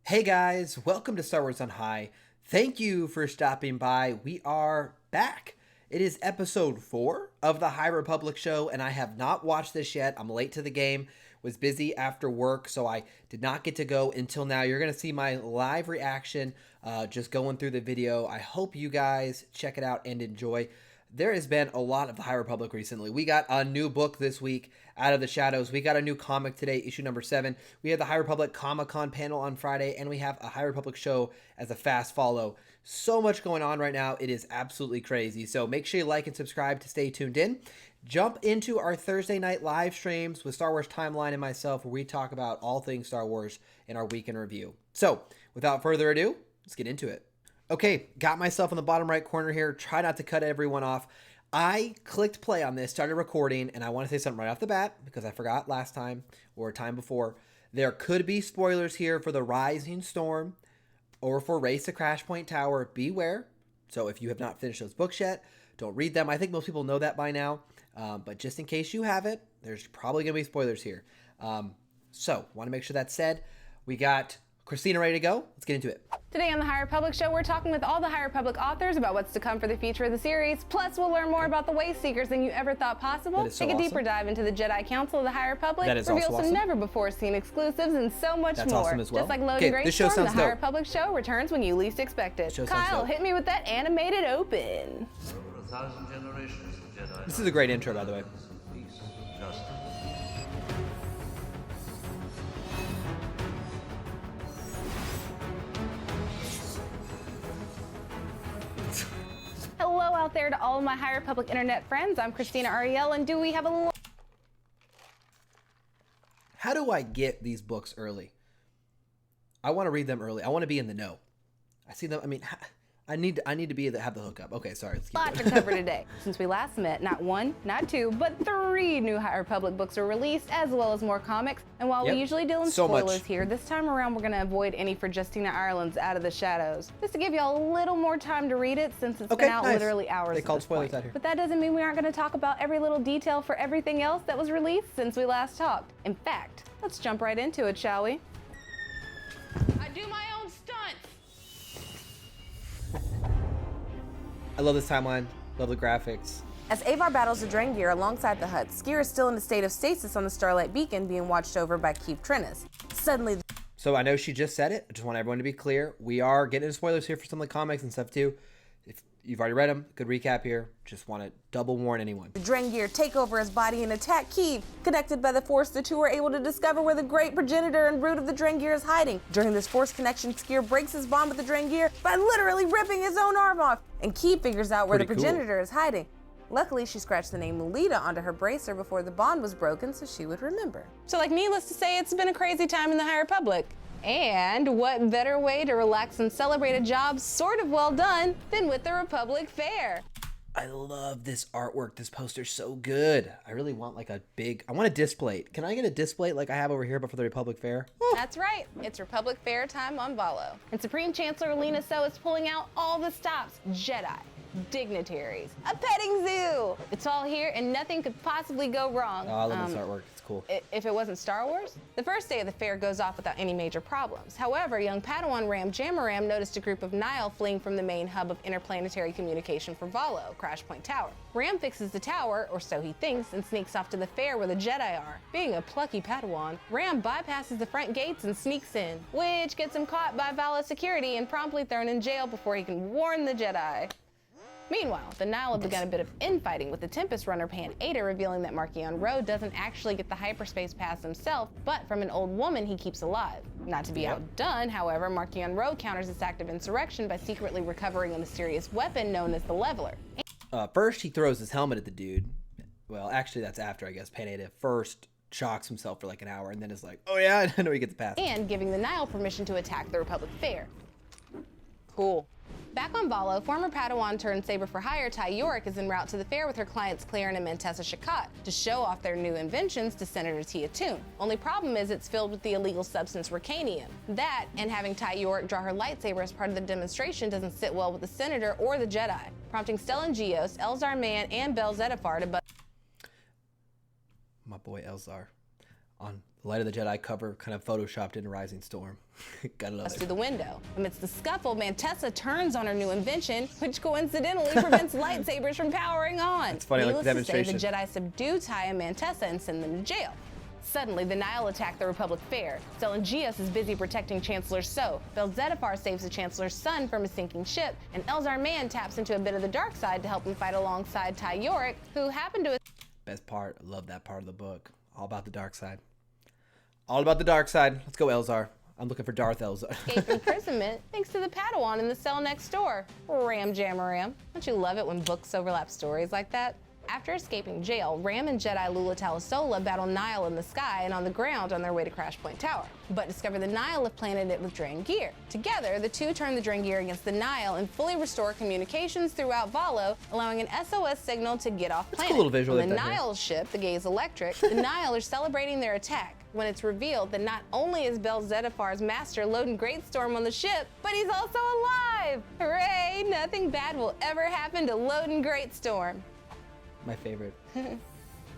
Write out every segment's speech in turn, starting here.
Hey guys, welcome to Star Wars on High. Thank you for stopping by. We are back. It is episode 4 of the High Republic show, and I have not watched this yet. I'm late to the game, was busy after work, so I did not get to go until now. You're going to see my live reaction, just going through the video. I hope you guys check it out and enjoy. There has been a lot of the High Republic recently. We got a new book this week, Out of the Shadows. We got a new comic today, issue number 7. We had the High Republic Comic-Con panel on Friday, and we have a High Republic show as a fast follow. So much going on right now. It is absolutely crazy. So make sure you like and subscribe to stay tuned in. Jump into our Thursday night live streams with Star Wars Timeline and myself, where we talk about all things Star Wars in our weekend review. So without further ado, let's get into it. Okay, got myself in the bottom right corner here. Try not to cut everyone off. I clicked play on this, started recording, and I want to say something right off the bat because I forgot last time or time before. There could be spoilers here for the Rising Storm or for Race to Crash Point Tower. Beware. So if you have not finished those books yet, don't read them. I think most people know that by now. But just in case you haven't, there's probably going to be spoilers here. So want to make sure that's said. We got Krystina ready to go. Let's get into it. Today on the High Republic show, we're talking with all the High Republic authors about what's to come for the future of the series. Plus, we'll learn more about the Wayseekers than you ever thought possible. That is so Take a awesome. Deeper dive into the Jedi Council of the High Republic. That is reveal also some awesome. never-before-seen exclusives and so much That's more. awesome as well. Just like Loading Okay, this show Great Storm, the sounds High dope. Republic show returns when you least expect it. Show sounds Kyle, dope. hit me with that animated open. For 1,000 generations of Jedi. This is a great intro, by the way. Peace, justice. Hello out there to all of my High Republic internet friends. I'm Krystina Arielle, and do we have a little... How do I get these books early? I want to read them early. I want to be in the know. I see them. I mean, I need to be have the hookup. Okay, sorry. Let's keep Lot going. to cover today. Since we last met, not 1, not 2, but 3 new High Republic books are released, as well as more comics. And while Yep. we usually deal in So much. spoilers here, this time around we're going to avoid any for Justina Ireland's Out of the Shadows, just to give y'all a little more time to read it, since it's Okay, been out nice. literally hours They at called this spoilers point. out here. But that doesn't mean we aren't going to talk about every little detail for everything else that was released since we last talked. In fact, let's jump right into it, shall we? I do my own stunts! I love this timeline. Love the graphics. As Avar battles the Drengir alongside the Hutt, Skier is still in a state of stasis on the Starlight Beacon, being watched over by KEATON. Suddenly, So I know she just said it. I just want everyone to be clear. We are getting into spoilers here for some of the comics and stuff too. If you've already read them, good recap here. Just want to double warn anyone. the Drengir take over his body and attack Kiev. Connected by the Force, the two are able to discover where the great progenitor and root of the Drengir is hiding. During this Force connection, Skier breaks his bond with the Drengir by literally ripping his own arm off, and Kiev figures out where Pretty the cool. progenitor is hiding. Luckily, she scratched the name Lolita onto her bracer before the bond was broken, so she would remember. So like needless to say, it's been a crazy time in the High Republic. And what better way to relax and celebrate a job sort of well done than with the Republic Fair? I love this artwork. This poster's so good. I really want like a big, I want a display. Can I get a display like I have over here but for the Republic Fair? That's right, it's Republic Fair time on Valo. And Supreme Chancellor Lena So is pulling out all the stops. Jedi, dignitaries, a petting zoo. It's all here and nothing could possibly go wrong. Oh, I love this artwork. It's cool. If it wasn't Star Wars. The first day of the fair goes off without any major problems. However, young Padawan Ram Jamaram noticed a group of Nile fleeing from the main hub of interplanetary communication for Valo, Crash Point Tower. Ram fixes the tower, or so he thinks, and sneaks off to the fair where the Jedi are. Being a plucky Padawan, Ram bypasses the front gates and sneaks in, which gets him caught by Valo security and promptly thrown in jail before he can warn the Jedi. Meanwhile, the Nile have begun a bit of infighting with the Tempest runner Pan Ada revealing that Marchion Ro doesn't actually get the hyperspace pass himself, but from an old woman he keeps alive. Not to be outdone, however, Marchion Ro counters this act of insurrection by secretly recovering a mysterious weapon known as the Leveler. First, he throws his helmet at the dude. Well, actually, that's after, I guess. Panada first shocks himself for like an hour and then is like, oh yeah, I know he gets the pass. And giving the Nile permission to attack the Republic Fair. Cool. Back on Valo, former Padawan turned Saber for Hire Ty Yorick is en route to the fair with her clients Claren and Mantessa Shakat to show off their new inventions to Senator Tia Toon. Only problem is it's filled with the illegal substance Racanium. That, and having Ty Yorick draw her lightsaber as part of the demonstration doesn't sit well with the Senator or the Jedi, prompting Stellan Gios, Elzar Mann, and Bel Zettifar to My boy Elzar on The Light of the Jedi cover kind of photoshopped into Rising Storm. Gotta love through it. the window. Amidst the scuffle, Mantessa turns on her new invention, which coincidentally prevents lightsabers from powering on. It's funny, like the Needless to say, demonstration. the Jedi subdue Ty and Mantessa and send them to jail. Suddenly, the Nihil attack the Republic fair. Stellan Gios is busy protecting Chancellor So. Bel Zettifar saves the Chancellor's son from a sinking ship, and Elzar Mann taps into a bit of the dark side to help him fight alongside Ty Yorick, who happened to... Best part, I love that part of the book. All about the dark side. All about the dark side. Let's go, Elzar. I'm looking for Darth Elzar. escape imprisonment thanks to the Padawan in the cell next door. Ram Jammer Ram. Don't you love it when books overlap stories like that? After escaping jail, Ram and Jedi Lula Talasola battle Nihil in the sky and on the ground on their way to Crash Point Tower, but discover the Nihil have planted it with Drangir. Together, the two turn the Drangir against the Nihil and fully restore communications throughout Valo, allowing an SOS signal to get off planet. a little visual On the they've done here. Nihil ship, the Gaze Electric, the Nihil are celebrating their attack when it's revealed that not only is Bel Zettifar's master Loden Greatstorm on the ship, but he's also alive! Hooray! Nothing bad will ever happen to Loden Greatstorm. My favorite.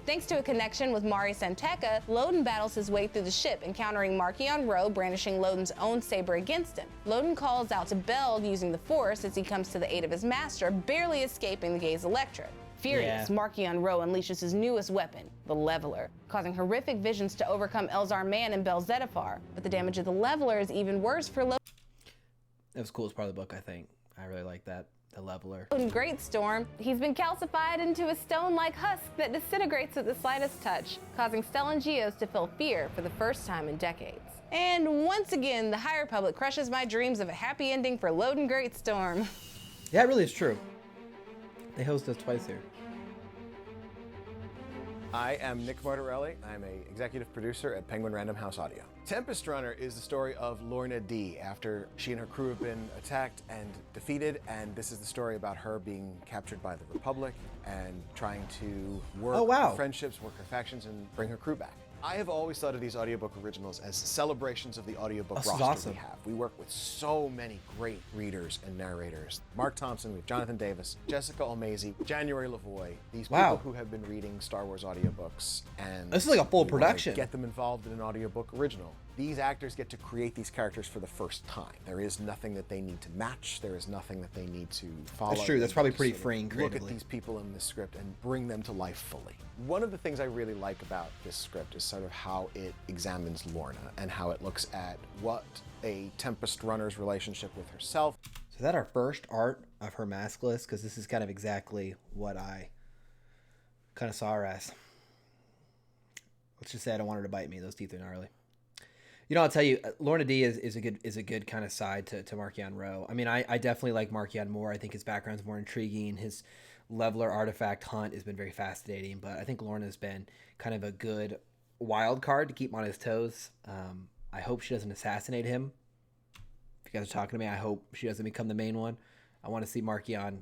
Thanks to a connection with Mari Santeca, Loden battles his way through the ship, encountering Marchion Ro brandishing Loden's own saber against him. Loden calls out to Bel using the Force as he comes to the aid of his master, barely escaping the Gaze Electric. Furious, Yeah. Marchion Ro unleashes his newest weapon, the Leveler, causing horrific visions to overcome Elzar Mann and Bel Zettifar. But the damage of the Leveler is even worse for That was the coolest part of the book, I think. I really like that. The Leveler. Loden Greatstorm. He's been calcified into a stone-like husk that disintegrates at the slightest touch, causing Stellan Gios to feel fear for the first time in decades. And once again, the High Republic crushes my dreams of a happy ending for Loden Greatstorm. Yeah, it really is true. They host us twice here. I am Nick Martorelli. I'm an executive producer at Penguin Random House Audio. Tempest Runner is the story of Lorna D. after she and her crew have been attacked and defeated, and this is the story about her being captured by the Republic and trying to work friendships, work her factions, and bring her crew back. I have always thought of these audiobook originals as celebrations of the audiobook This is roster awesome. we have. We work with so many great readers and narrators. Mark Thompson, we have Jonathan Davis, Jessica Almazy, January Lavoie, these people who have been reading Star Wars audiobooks, and This is like a full we wanna production. Get them involved in an audiobook original. These actors get to create these characters for the first time. There is nothing that they need to match. There is nothing that they need to follow. That's true. That's They probably just pretty sort of freeing Look creatively. at these people in this script and bring them to life fully. One of the things I really like about this script is sort of how it examines Lorna and how it looks at what a Tempest Runner's relationship with herself. So is that our first art of her maskless? Because this is kind of exactly what I kind of saw her as. Let's just say I don't want her to bite me. Those teeth are gnarly. You know, I'll tell you, Lorna D is a good kind of side to Marchion Ro. I mean, I definitely like Marchion more. I think his background's more intriguing. His Leveler artifact hunt has been very fascinating, but I think Lorna's been kind of a good wild card to keep him on his toes. I hope she doesn't assassinate him. If you guys are talking to me, I hope she doesn't become the main one. I want to see Marchion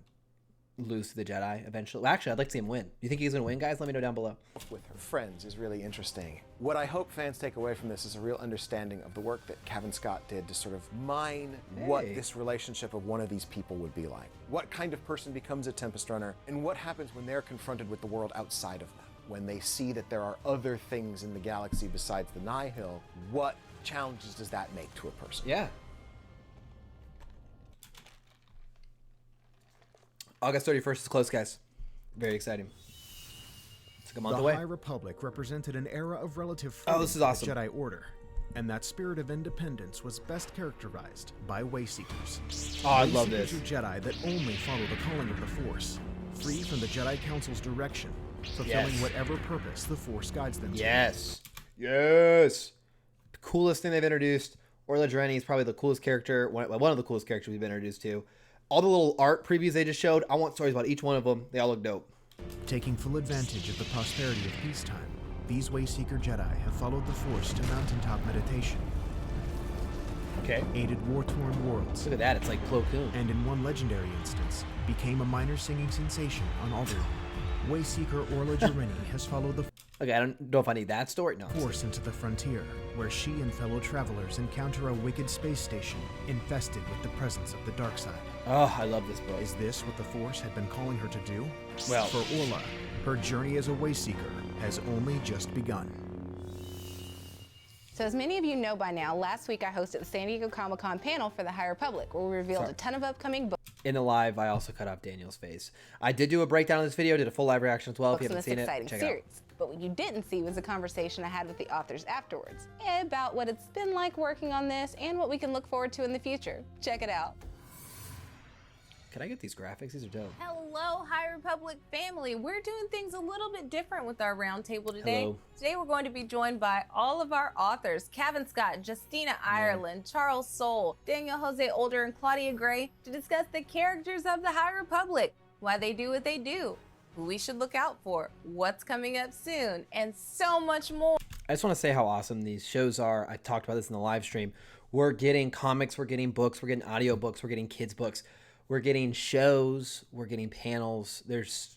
lose to the Jedi eventually. Well, actually, I'd like to see him win. Do you think he's going to win, guys? Let me know down below. With her friends is really interesting. What I hope fans take away from this is a real understanding of the work that Cavan Scott did to sort of mine what this relationship of one of these people would be like. What kind of person becomes a Tempest Runner, and what happens when they're confronted with the world outside of them. When they see that there are other things in the galaxy besides the Nihil, what challenges does that make to a person? Yeah. August 31st is close, guys. Very exciting. It's like a month The away. High Republic represented an era of relative freedom this is for awesome. the Jedi Order, and that spirit of independence was best characterized by Wayseekers. Oh, I love this. Wayseekers are Jedi that only follow the calling of the Force, free from the Jedi Council's direction, fulfilling whatever purpose the Force guides them to. Yes. Yes. The coolest thing they've introduced. Orla Drenny is probably the coolest character, one of the coolest characters we've been introduced to. All the little art previews they just showed, I want stories about each one of them. They all look dope. Taking full advantage of the prosperity of peacetime, these Wayseeker Jedi have followed the Force to mountaintop meditation, Okay. aided war-torn worlds, Look at that. It's like Plo Koon. and in one legendary instance, became a minor singing sensation on Alderaan. Wayseeker Orla Drenny has followed the Okay, I don't know if I need that story. No. Force into the frontier, where she and fellow travelers encounter a wicked space station infested with the presence of the dark side. Oh, I love this book. Is this what the Force had been calling her to do? Well- for Orla, her journey as a Wayseeker has only just begun. So as many of you know by now, last week I hosted the San Diego Comic-Con panel for the High Republic, where we revealed a ton of upcoming books. In the live, I also cut off Daniel's face. I did do a breakdown of this video, did a full live reaction as well. If you haven't seen it, check it out. But what you didn't see was a conversation I had with the authors afterwards about what it's been like working on this and what we can look forward to in the future. Check it out. Can I get these graphics? These are dope. Hello, High Republic family. We're doing things a little bit different with our roundtable today. Hello. Today we're going to be joined by all of our authors, Cavan Scott, Justina Ireland, Charles Soule, Daniel Jose Older, and Claudia Gray, to discuss the characters of the High Republic, why they do what they do, who we should look out for, what's coming up soon, and so much more. I just want to say how awesome these shows are. I talked about this in the live stream. We're getting comics, we're getting books, we're getting audiobooks, we're getting kids' books. We're getting shows, we're getting panels. There's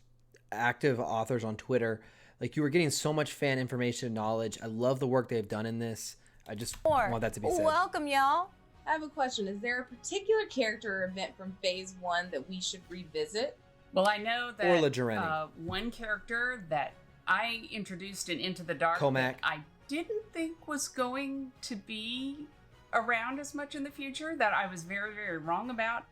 active authors on Twitter. Like, you were getting so much fan information and knowledge. I love the work they've done in this. I just want that to be said. Welcome, y'all. I have a question. Is there a particular character or event from Phase 1 that we should revisit? Well, I know Or that one character that I introduced in Into the Dark Comac. that I didn't think was going to be around as much in the future, that I was very, very wrong about,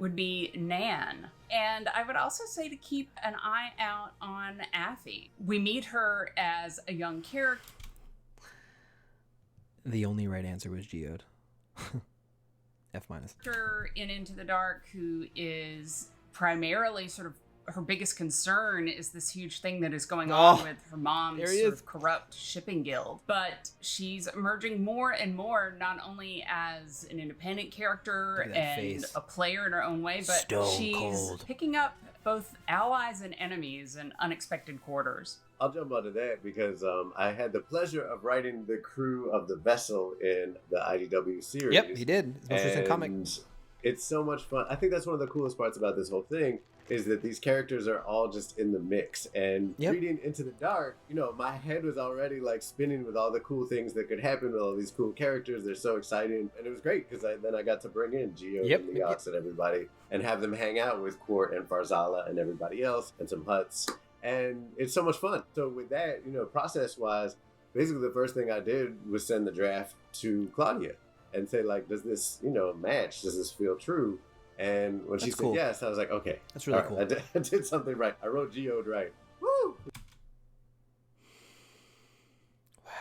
would be Nan. And I would also say to keep an eye out on Affy. We meet her as a young character. The only right answer was Geode. F-. In Into the Dark, who is primarily sort of, her biggest concern is this huge thing that is going on with her mom's sort of corrupt shipping guild. But she's emerging more and more, not only as an independent character and a player in her own way, but she's picking up both allies and enemies in unexpected quarters. I'll jump onto that because I had the pleasure of writing the crew of the vessel in the IDW series. Yep, he did. His most recent comic. It's so much fun. I think that's one of the coolest parts about this whole thing, is that these characters are all just in the mix. And reading Into the Dark, you know, my head was already like spinning with all the cool things that could happen with all these cool characters. They're so exciting. And it was great because then I got to bring in Geode and Leox and everybody and have them hang out with Quart and Farzala and everybody else and some Hutts. And it's so much fun. So with that, you know, process-wise, basically the first thing I did was send the draft to Claudia and say, like, does this, you know, match? Does this feel true? And when she said yes, I was like, okay. That's really cool. I did something right. I wrote Geode right. Woo! Wow.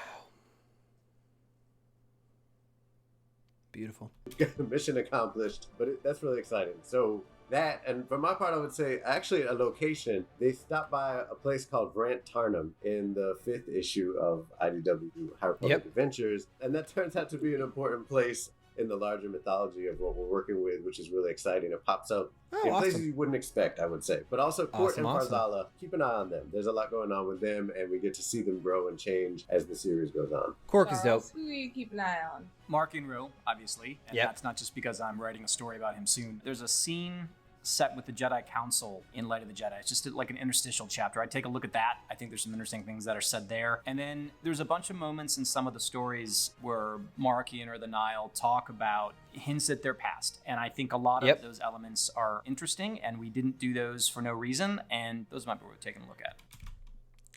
Beautiful. Mission accomplished. But that's really exciting. So that, and for my part, I would say, actually a location. They stopped by a place called Brant Tarnum in the 5th issue of IDW High Republic Adventures. And that turns out to be an important place in the larger mythology of what we're working with, which is really exciting. It pops up in places you wouldn't expect, I would say. But also Quart and Farzala, keep an eye on them. There's a lot going on with them, and we get to see them grow and change as the series goes on. Quark is dope. Who you keep an eye on? Mark Inro, obviously. And that's not just because I'm writing a story about him soon. There's a scene set with the Jedi Council in Light of the Jedi. It's just like an interstitial chapter. I'd take a look at that. I think there's some interesting things that are said there. And then there's a bunch of moments in some of the stories where Markian or the Nile talk about hints at their past. And I think a lot of those elements are interesting, and we didn't do those for no reason, and those might be worth taking a look at.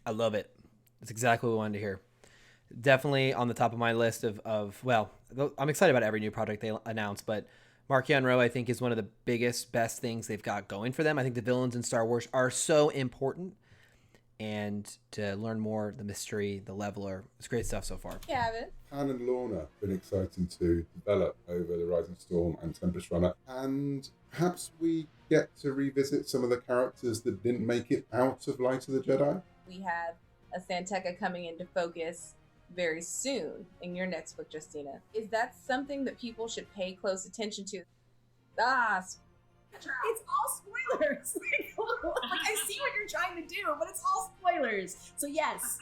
I love it. That's exactly what we wanted to hear. Definitely on the top of my list of well, I'm excited about every new project they announce, but Markian Ro, I think, is one of the biggest, best things they've got going for them. I think the villains in Star Wars are so important. And to learn more, the mystery, the leveler, it's great stuff so far. Cavan. Han and Lorna have been exciting to develop over the Rising Storm and Tempest Runner. And perhaps we get to revisit some of the characters that didn't make it out of Light of the Jedi. We have a Santeca coming into focus very soon in your next book, Justina. Is that something that people should pay close attention to? It's all spoilers. Like, I see what you're trying to do, but it's all spoilers. So yes,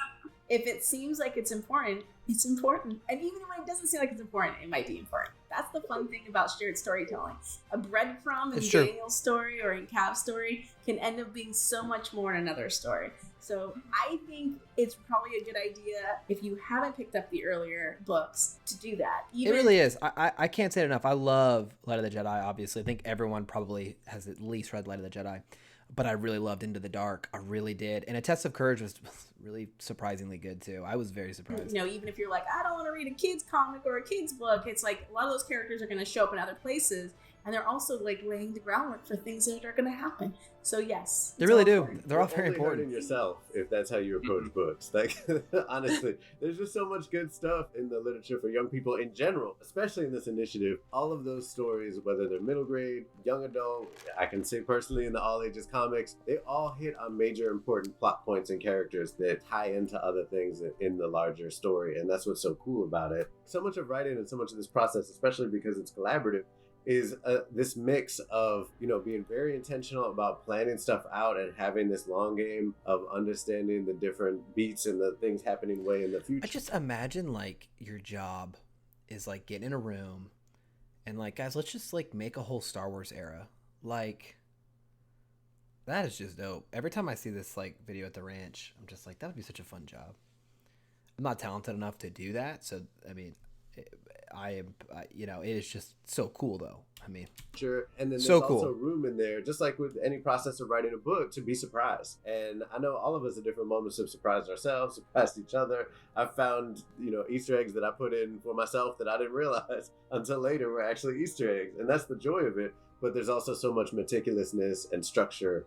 if it seems like it's important, it's important. And even when it doesn't seem like it's important, it might be important. That's the fun thing about shared storytelling. A breadcrumb in Daniel's story or in Cav's story can end up being so much more in another story. So I think it's probably a good idea, if you haven't picked up the earlier books, to do that. It really is. I can't say it enough. I love Light of the Jedi, obviously. I think everyone probably has at least read Light of the Jedi. but I really loved Into the Dark. I really did. And A Test of Courage was really surprisingly good too. I was very surprised. You know, even if you're like, I don't want to read a kid's comic or a kid's book, it's like a lot of those characters are going to show up in other places, and they're also like laying the groundwork for things that are going to happen. So yes, they really do. Important. They're all very important. Hurting yourself if that's how you approach books. Like honestly, there's just so much good stuff in the literature for young people in general, especially in this initiative. All of those stories, whether they're middle grade, young adult, I can say personally in the all ages comics, they all hit on major important plot points and characters that tie into other things in the larger story, and that's what's so cool about it. So much of writing and so much of this process, especially because it's collaborative, is this mix of, you know, being very intentional about planning stuff out and having this long game of understanding the different beats and the things happening way in the future. I just imagine like your job is like getting in a room and like, guys, let's just like make a whole Star Wars era. Like, that is just dope. Every time I see this like video at the ranch, I'm just like, that would be such a fun job. I'm not talented enough to do that, so I mean, you know, it is just so cool though. I mean, sure. And then there's so cool. also room in there, just like with any process of writing a book, to be surprised. And I know all of us at different moments have surprised ourselves, surprised each other. I've found, you know, Easter eggs that I put in for myself that I didn't realize until later were actually Easter eggs. And that's the joy of it. But there's also so much meticulousness and structure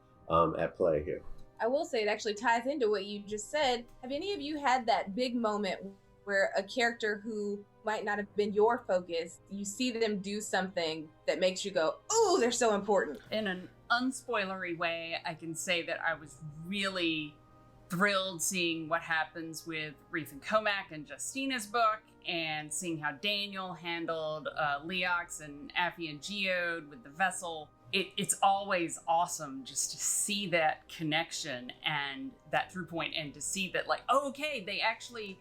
at play here. I will say it actually ties into what you just said. Have any of you had that big moment where a character who might not have been your focus, you see them do something that makes you go, oh, they're so important? In an unspoilery way, I can say that I was really thrilled seeing what happens with Reef and Comac and Justina's book, and seeing how Daniel handled Leox and Affy and Geode with the vessel. It's always awesome just to see that connection and that through point, and to see that like, oh, okay, they actually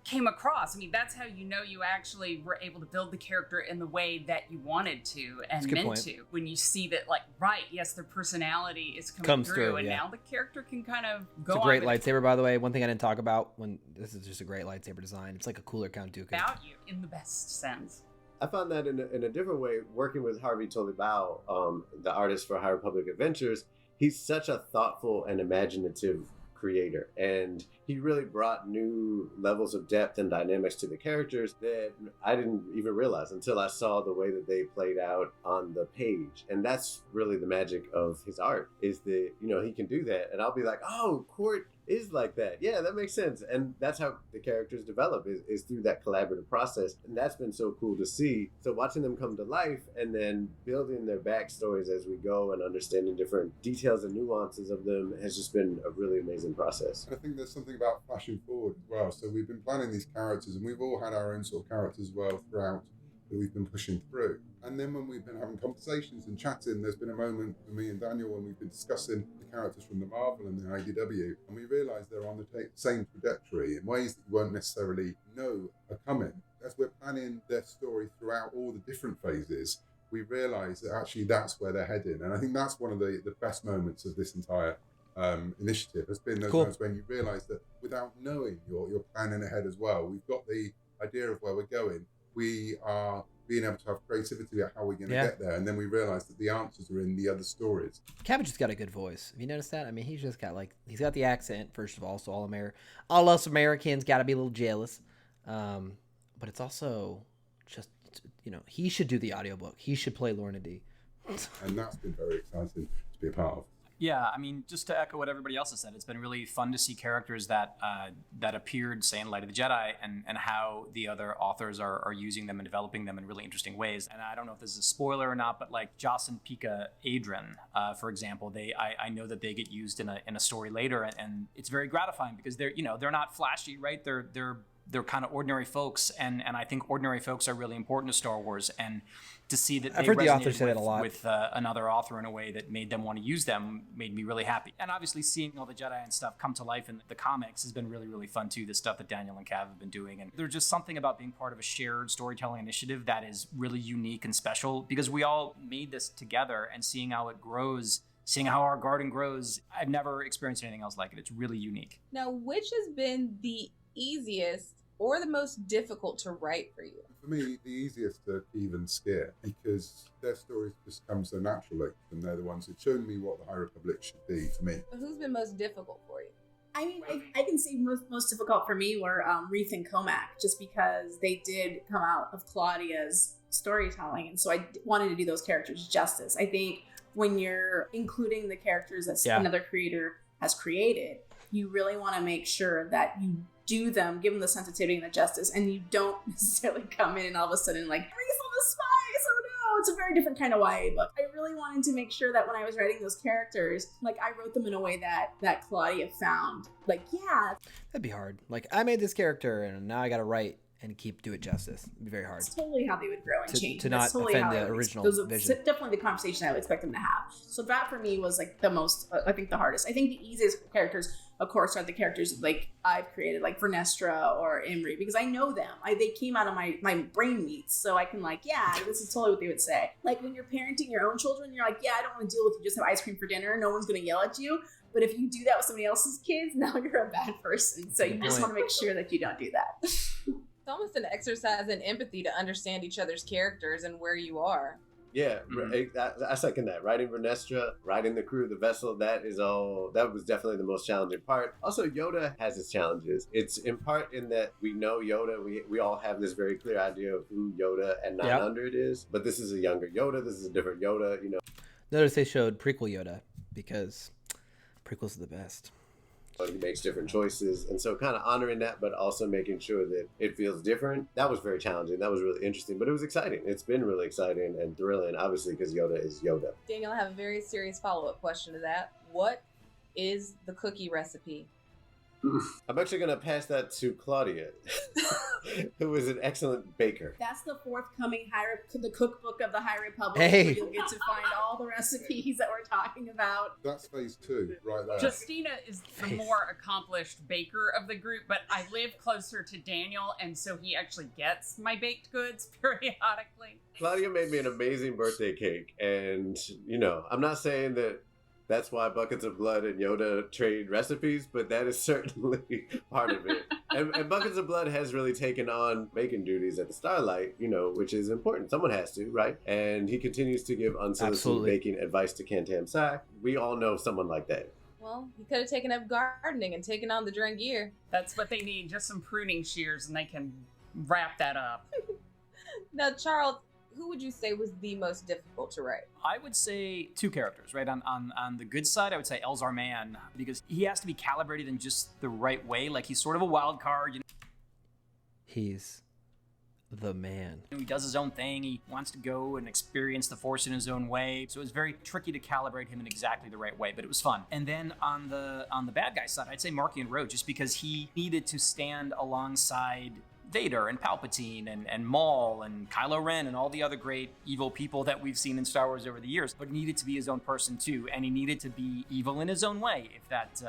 came across. I mean, that's how you know you actually were able to build the character in the way that you wanted to and meant to. When you see that, like, right, yes, their personality is coming through, and now the character can kind of go on. It's a great lightsaber, by the way. One thing I didn't talk about, this is just a great lightsaber design. It's like a cooler Count Dooku. About you in the best sense. I found that in a different way, working with Harvey Tolibao, the artist for High Republic Adventures. He's such a thoughtful and imaginative creator, and he really brought new levels of depth and dynamics to the characters that I didn't even realize until I saw the way that they played out on the page. And that's really the magic of his art, is that, you know, he can do that, and I'll be like, oh, Court is like that. Yeah, that makes sense. And that's how the characters develop, is through that collaborative process. And that's been so cool to see. So watching them come to life and then building their backstories as we go and understanding different details and nuances of them has just been a really amazing process. I think there's something about flashing forward as well. So we've been planning these characters, and we've all had our own sort of characters as well throughout that we've been pushing through. And then when we've been having conversations and chatting, there's been a moment for me and Daniel when we've been discussing the characters from the Marvel and the IDW, and we realised they're on the same trajectory in ways that you won't necessarily know are coming. As we're planning their story throughout all the different phases, we realise that actually that's where they're heading. And I think that's one of the best moments of this entire initiative, has been those moments when you realise that without knowing, you're planning ahead as well. We've got the idea of where we're going. We are being able to have creativity about how we're going to get there, and then we realise that the answers are in the other stories. Cavan just got a good voice. Have you noticed that? I mean, he's just got he's got the accent, first of all, so all us Americans got to be a little jealous. But it's also just, you know, he should do the audiobook. He should play Lorna D. And that's been very exciting to be a part of. Yeah, I mean, just to echo what everybody else has said, it's been really fun to see characters that appeared, say, in Light of the Jedi, and how the other authors are using them and developing them in really interesting ways. And I don't know if this is a spoiler or not, but like Joss and Pika Adren, for example, I know that they get used in a story later, and it's very gratifying because they're not flashy, right? They're kind of ordinary folks, and I think ordinary folks are really important to Star Wars, and to see that they resonated with another author in a way that made them want to use them made me really happy. And obviously seeing all the Jedi and stuff come to life in the comics has been really, really fun too, the stuff that Daniel and Cav have been doing. And there's just something about being part of a shared storytelling initiative that is really unique and special, because we all made this together, and seeing how it grows, seeing how our garden grows, I've never experienced anything else like it. It's really unique. Now, which has been the easiest or the most difficult to write for you? for me, the easiest to even scare, because their stories just come so naturally, and they're the ones who've shown me what the High Republic should be for me. But who's been most difficult for you? I mean, I can say most difficult for me were Reef and Comac, just because they did come out of Claudia's storytelling, and so I wanted to do those characters justice. I think when you're including the characters that another creator has created, you really want to make sure that you do them, give them the sensitivity and the justice, and you don't necessarily come in and all of a sudden like, Reese on the spies, oh no, it's a very different kind of YA book. I really wanted to make sure that when I was writing those characters, like I wrote them in a way that Claudia found, like, yeah. That'd be hard. Like, I made this character and now I gotta write and do it justice. It'd be very hard. It's totally how they would grow and change. To not totally offend the original vision. Definitely the conversation I would expect them to have. So that for me was like the most, I think the hardest. I think the easiest characters, of course, are the characters like I've created, like Vernestra or Imri, because I know them. They came out of my brain meats, so I can like, yeah, this is totally what they would say. Like when you're parenting your own children, you're like, yeah, I don't want to deal with you just have ice cream for dinner. No one's going to yell at you. But if you do that with somebody else's kids, now you're a bad person. So you just want to make sure that you don't do that. It's almost an exercise in empathy to understand each other's characters and where you are. Yeah, I second that. Writing Vernestra, writing the crew, the vessel, that was definitely the most challenging part. Also, Yoda has its challenges. It's in part in that we know Yoda. We all have this very clear idea of who Yoda and 900 is, but this is a younger Yoda. This is a different Yoda, you know. Notice they showed prequel Yoda because prequels are the best. He makes different choices, and so kind of honoring that, but also making sure that it feels different. That was very challenging. That was really interesting, but it was exciting. It's been really exciting and thrilling, obviously, because Yoda is Yoda. Daniel, I have a very serious follow-up question to that. What is the cookie recipe? I'm actually going to pass that to Claudia, who is an excellent baker. That's the forthcoming the cookbook of the High Republic. Hey. Where you'll get to find all the recipes that we're talking about. That's phase 2, right there. Justina is the more accomplished baker of the group, but I live closer to Daniel, and so he actually gets my baked goods periodically. Claudia made me an amazing birthday cake, and, you know, I'm not saying that that's why Buckets of Blood and Yoda trade recipes, but that is certainly part of it. And Buckets of Blood has really taken on baking duties at the Starlight, you know, which is important. Someone has to, right? And he continues to give unsolicited baking advice to Kantam Sak. We all know someone like that. Well, he could have taken up gardening and taken on the Drangir. That's what they need, just some pruning shears, and they can wrap that up. Now, Charles, who would you say was the most difficult to write? I would say 2 characters, right? On the good side, I would say Elzar Mann, because he has to be calibrated in just the right way. Like, he's sort of a wild card. You know? He's the man. He does his own thing. He wants to go and experience the Force in his own way. So it was very tricky to calibrate him in exactly the right way, but it was fun. And then on the bad guy side, I'd say Markian Rowe, just because he needed to stand alongside Vader and Palpatine and Maul and Kylo Ren and all the other great evil people that we've seen in Star Wars over the years, but he needed to be his own person too, and he needed to be evil in his own way, if that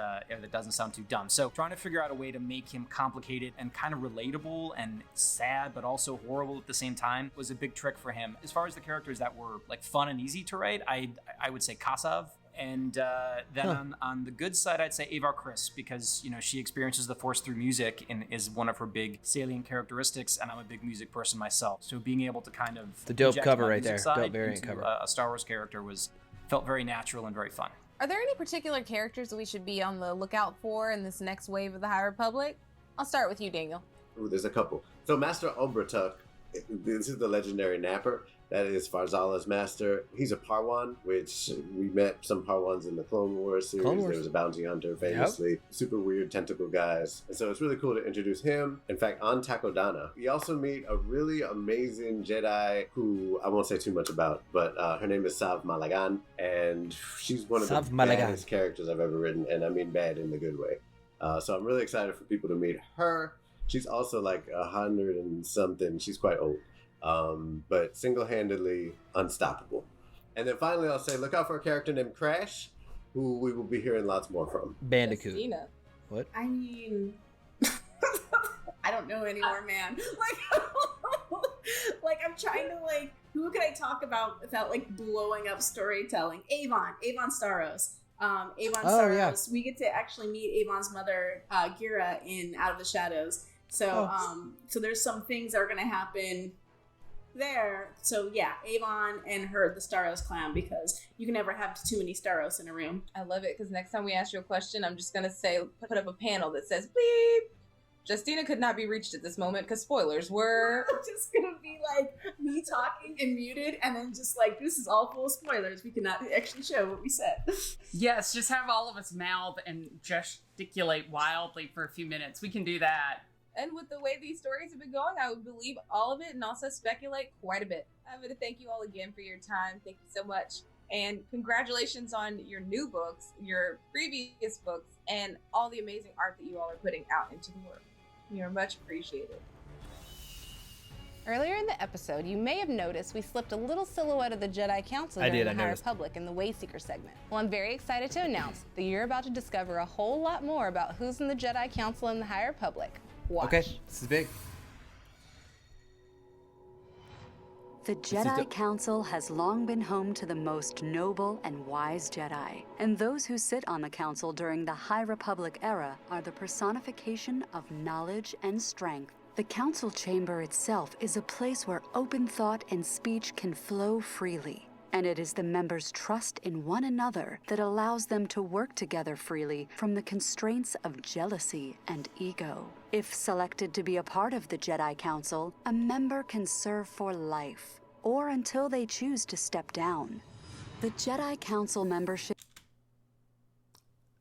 doesn't sound too dumb. So trying to figure out a way to make him complicated and kind of relatable and sad, but also horrible at the same time was a big trick for him. As far as the characters that were like fun and easy to write, I would say Kassav. And then on the good side, I'd say Avar Kriss, because, you know, she experiences the Force through music and is one of her big salient characteristics, and I'm a big music person myself. So being able to kind of the dope cover right there, dope variant cover, a Star Wars character felt very natural and very fun. Are there any particular characters that we should be on the lookout for in this next wave of the High Republic? I'll start with you, Daniel. Ooh, there's a couple. So Master Obratuk, this is the legendary napper. That is Farzala's master. He's a Parwan, which we met some Parwans in the Clone Wars series. There was a bounty hunter, famously. Super weird tentacle guys. And so it's really cool to introduce him. In fact, on Takodana, we also meet a really amazing Jedi who I won't say too much about, but her name is Sav Malagan. And she's one of the baddest characters I've ever written. And I mean bad in the good way. So I'm really excited for people to meet her. She's also like 100 and something. She's quite old. But single-handedly unstoppable. And then finally, I'll say, look out for a character named Crash, who we will be hearing lots more from. Bandicoot. Krystina. What? I mean, I don't know anymore, man. Like I'm trying to who could I talk about without blowing up storytelling? Avon Staros. Staros. Yeah. We get to actually meet Avon's mother, Gira, in Out of the Shadows. So, so there's some things that are going to happen there. So yeah, Avon and her, the Staros clown, because you can never have too many Staros in a room. I love it, because next time we ask you a question, I'm just gonna say, put up a panel that says beep. Justina could not be reached at this moment because spoilers were. Just gonna be like me talking and muted, and then just like, this is all full of spoilers. We cannot actually show what we said. Yes, just have all of us mouth and gesticulate wildly for a few minutes. We can do that. And with the way these stories have been going, I would believe all of it and also speculate quite a bit. I'm going to thank you all again for your time. Thank you so much. And congratulations on your new books, your previous books, and all the amazing art that you all are putting out into the world. You're much appreciated. Earlier in the episode, you may have noticed we slipped a little silhouette of the Jedi Council during the High Republic in the Wayseeker segment. Well, I'm very excited to announce that you're about to discover a whole lot more about who's in the Jedi Council in the High Republic. Watch. Okay, this is big. The Jedi Council has long been home to the most noble and wise Jedi, and those who sit on the Council during the High Republic era are the personification of knowledge and strength. The Council Chamber itself is a place where open thought and speech can flow freely, and it is the members' trust in one another that allows them to work together freely from the constraints of jealousy and ego. If selected to be a part of the Jedi Council, a member can serve for life, or until they choose to step down. The Jedi Council membership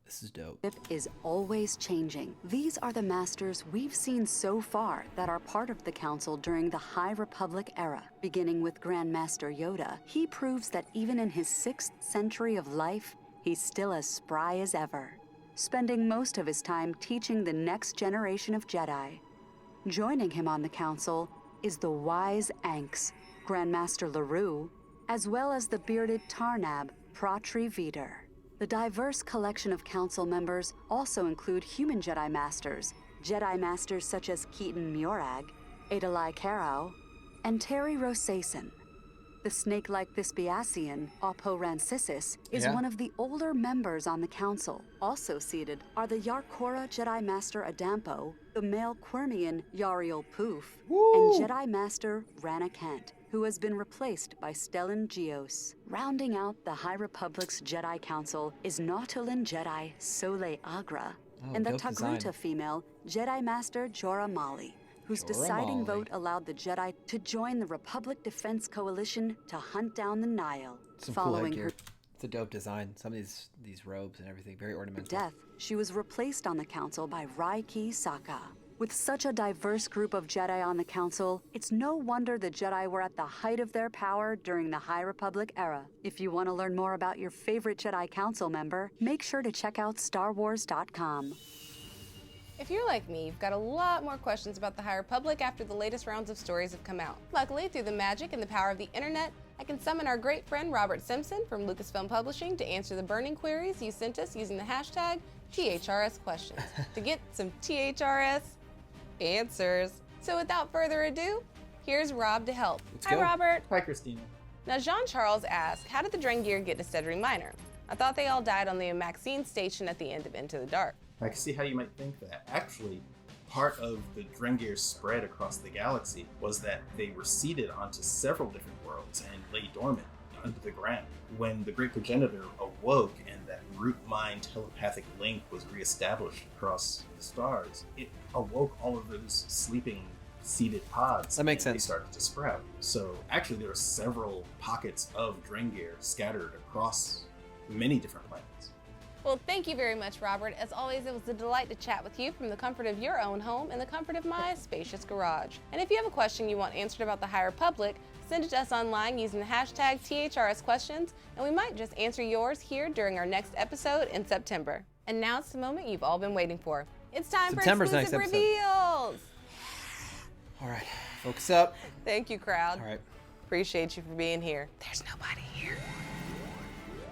This is dope. Is always changing. These are the masters we've seen so far that are part of the Council during the High Republic era. Beginning with Grand Master Yoda, he proves that even in his 6th century of life, he's still as spry as ever, spending most of his time teaching the next generation of Jedi. Joining him on the Council is the wise Anks, Grand Master LAHRU, as well as the bearded Tarnab, PRA-TRE. The diverse collection of Council members also include human Jedi Masters such as KEATON MURAG, Adalai Carao, and TERI ROSASON. The snake-like Thespiacian, OPPO RANCISIS, is one of the older members on the Council. Also seated are the Yarkora Jedi Master Adampo, the male Quirmian YARAEL POOF, and Jedi Master RANA KANT, who has been replaced by Stellan Gios. Rounding out the High Republic's Jedi Council is Nautolan Jedi SOLEIL AGRA, and the Togruta female Jedi Master JORA MALLI, whose deciding vote allowed the Jedi to join the Republic Defense Coalition to hunt down the Nihil. Some following cool headgear. It's a dope design. Some of these robes and everything, very ornamental. Death, she was replaced on the Council by Raiki Saka. With such a diverse group of Jedi on the Council, it's no wonder the Jedi were at the height of their power during the High Republic era. If you want to learn more about your favorite Jedi Council member, make sure to check out StarWars.com. If you're like me, you've got a lot more questions about the High Republic after the latest rounds of stories have come out. Luckily, through the magic and the power of the internet, I can summon our great friend Robert Simpson from Lucasfilm Publishing to answer the burning queries you sent us using the hashtag THRSQuestions to get some THRS answers. So without further ado, here's Rob to help. Hi, Robert. Hi, Krystina. Now, Jean-Charles asked, how did the Drengir get to Cedri Minor? I thought they all died on the Maxine station at the end of Into the Dark. I can see how you might think that. Actually, part of the Drengir's spread across the galaxy was that they were seeded onto several different worlds and lay dormant under the ground. When the Great Progenitor awoke and that root-mind telepathic link was reestablished across the stars, it awoke all of those sleeping seeded pods. That makes sense. They started to sprout. So actually there are several pockets of Drengir scattered across many different planets. Well, thank you very much, Robert. As always, it was a delight to chat with you from the comfort of your own home and the comfort of my spacious garage. And if you have a question you want answered about the High Republic, send it to us online using the hashtag THRSQuestions, and we might just answer yours here during our next episode in September. And now it's the moment you've all been waiting for. It's time for exclusive reveals! All right, focus up. Thank you, crowd. All right. Appreciate you for being here. There's nobody here.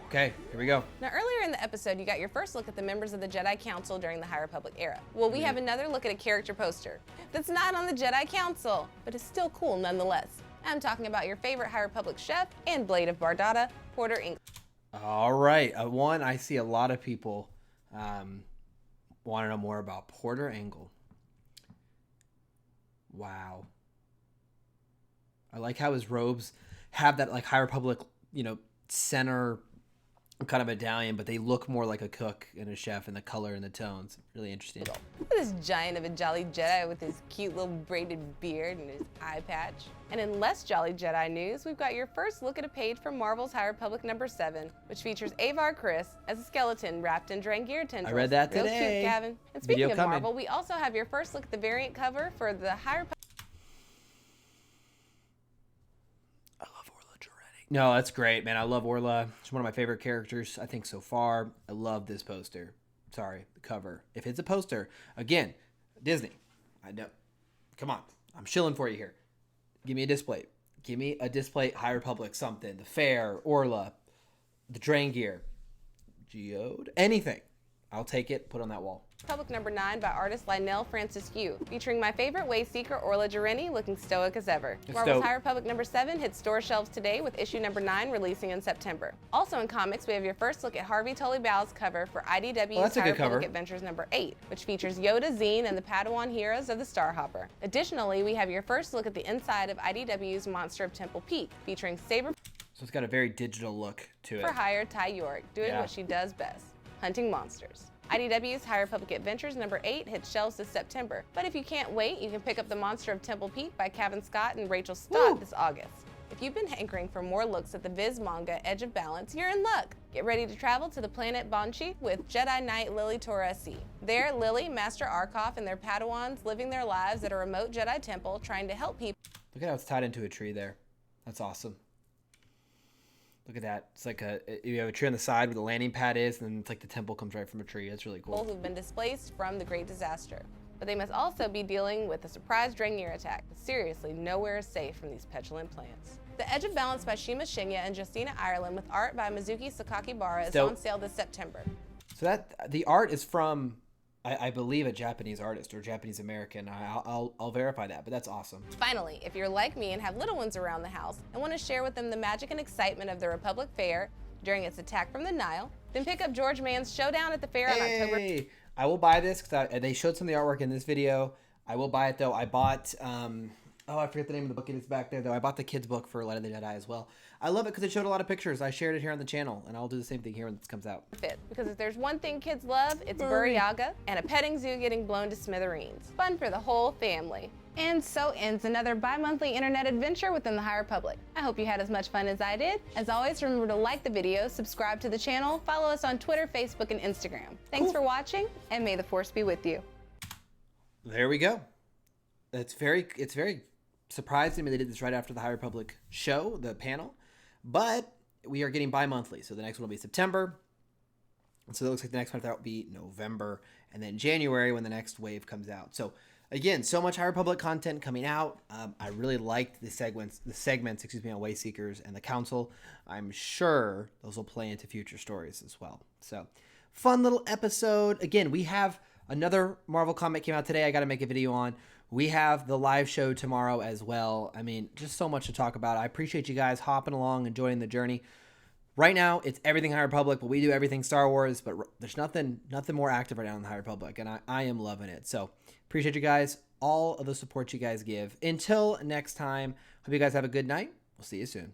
Okay, here we go. Now, earlier in the episode, you got your first look at the members of the Jedi Council during the High Republic era. Well, we have another look at a character poster that's not on the Jedi Council, but is still cool nonetheless. I'm talking about your favorite High Republic chef and Blade of Bardata, Porter Engle. All right, one, I see a lot of people want to know more about Porter Engle. Wow. I like how his robes have that like High Republic, you know, center kind of medallion, but they look more like a cook and a chef in the color and the tones. Really interesting. Look at this giant of a Jolly Jedi with his cute little braided beard and his eye patch. And in less Jolly Jedi news, we've got your first look at a page from Marvel's High Republic #7, which features Avar Kriss as a skeleton wrapped in Drangir tendrils. I read that Real today. cute, Cavan. And speaking Video of coming. Marvel, we also have your first look at the variant cover for the High Republic. No, that's great, man. I love Orla. She's one of my favorite characters, I think, so far. I love this poster. Sorry, the cover. If it's a poster, again, Disney, I know. Come on. I'm shilling for you here. Give me a display. Give me a display, High Republic something. The Fair, Orla, the Drangir, Geode, anything. I'll take it, put it on that wall. Republic #9 by artist Lionel Francis Yu, featuring my favorite Wayseeker, Orla Jareni, looking stoic as ever. Marvel's High Republic #7 hits store shelves today with issue #9 releasing in September. Also in comics, we have your first look at Harvey Tully Bow's cover for IDW's High Republic Adventures #8, which features Yoda, Zine, and the Padawan heroes of the Starhopper. Additionally, we have your first look at the inside of IDW's Monster of Temple Peak, featuring Saber So it's got a very digital look to it. for hire Ty York, doing what she does best, hunting monsters. IDW's High Republic Adventures #8 hits shelves this September, but if you can't wait, you can pick up The Monster of Temple Peak by Cavan Scott and Rachel Stott this August. If you've been hankering for more looks at the Viz manga Edge of Balance, you're in luck. Get ready to travel to the planet Banshee with Jedi Knight Lily Torresi. There, Lily, Master Arkoff, and their Padawans living their lives at a remote Jedi temple trying to help people. Look at how it's tied into a tree there. That's awesome. Look at that. It's like you have a tree on the side where the landing pad is, and then it's like the temple comes right from a tree. That's really cool. Who've been displaced from the Great Disaster. But they must also be dealing with a surprise Drangir attack. Seriously, nowhere is safe from these petulant plants. The Edge of Balance by Shima Shinya and Justina Ireland with art by Mizuki Sakakibara is on sale this September. So that the art is from, I believe, a Japanese artist or Japanese American. I'll verify that, but that's awesome. Finally, if you're like me and have little ones around the house and want to share with them the magic and excitement of the Republic Fair during its attack from the Nile, then pick up George Mann's Showdown at the Fair on October. I will buy this because they showed some of the artwork in this video. I will buy it though. I bought, I forget the name of the book. It is back there though. I bought the kids book for Light of the Jedi as well. I love it because it showed a lot of pictures. I shared it here on the channel, and I'll do the same thing here when this comes out. Because if there's one thing kids love, it's Buryaga and a petting zoo getting blown to smithereens. Fun for the whole family. And so ends another bi-monthly internet adventure within the High Republic. I hope you had as much fun as I did. As always, remember to like the video, subscribe to the channel, follow us on Twitter, Facebook, and Instagram. Thanks for watching, and may the Force be with you. There we go. It's very surprising me they did this right after the High Republic show, the panel. But we are getting bi-monthly, so the next one will be September. So it looks like the next one will be November, and then January when the next wave comes out. So again, so much High Republic content coming out. I really liked the segments, on Wayseekers and the Council. I'm sure those will play into future stories as well. So fun little episode. Again, we have another Marvel comic came out today. I got to make a video on. We have the live show tomorrow as well. I mean, just so much to talk about. I appreciate you guys hopping along, enjoying the journey. Right now, it's everything High Republic, but we do everything Star Wars. But there's nothing more active right now in the High Republic, and I am loving it. So appreciate you guys, all of the support you guys give. Until next time, hope you guys have a good night. We'll see you soon.